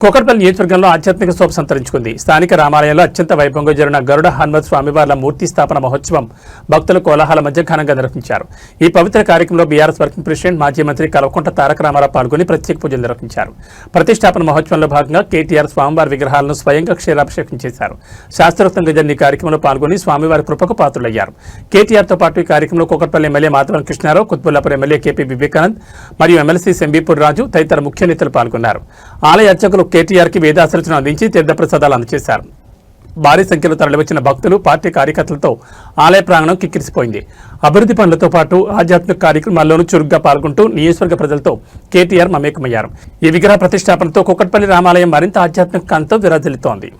కూకట్పల్లి నియోజకవర్గంలో ఆధ్యాత్మిక శోభ సంతరించుకుంది. స్థానిక రామాలయంలో అత్యంత వైభవంగా జరిగిన గరుడ హనుమత్ స్వామివార్ల మూర్తి స్థాపన మహోత్సవం భక్తుల కోలాహల మధ్య ఘనంగా నిర్వహించారు. ఈ పవిత్ర కార్యక్రమంలో బీఆర్ఎస్ వర్కింగ్ ప్రెసిడెంట్ మాజీ మంత్రి కల్వకుంట్ల తారక రామారావు పాల్గొని ప్రత్యేక పూజలు నిర్వహించారు. ప్రతిష్టాపన మహోత్సవంలో భాగంగా కేటీఆర్ స్వామివారి విగ్రహాలను స్వయంగా క్షీరాభిషేకం చేశారు. శాస్త్రోక్తంగా జరిగిన ఈ కార్యక్రమంలో పాల్గొని స్వామివారి కృపకు పాత్రులయ్యారు. కేటీఆర్తో పాటు ఈ కార్యక్రమంలో Kukatpally MLA Madhavan Krishnarao, Quthbullapur MLA KP Vivekanand మరియు ఎమ్మెల్సీ సెంబీపూర్ రాజు తదితర ముఖ్య నేతలు పాల్గొన్నారు. ఆలయ అర్చకులు కేటీఆర్కి వేదాశీర్వచనం అందించి తీర్థప్రసాదాలు అందజేశారు. భారీ సంఖ్యలో తరలివచ్చిన భక్తులు, పార్టీ కార్యకర్తలతో ఆలయ ప్రాంగణం కిక్కిరిసిపోయింది. అభివృద్ధి పనులతో పాటు ఆధ్యాత్మిక కార్యక్రమాల్లోనూ చురుగ్గా పాల్గొంటూ నియోజకవర్గ ప్రజలతో కేటీఆర్ మమేకమయ్యారు. ఈ విగ్రహ ప్రతిష్టాపనతో కూకట్పల్లి రామాలయం మరింత ఆధ్యాత్మిక కాంతితో విరాజిల్లుతోంది.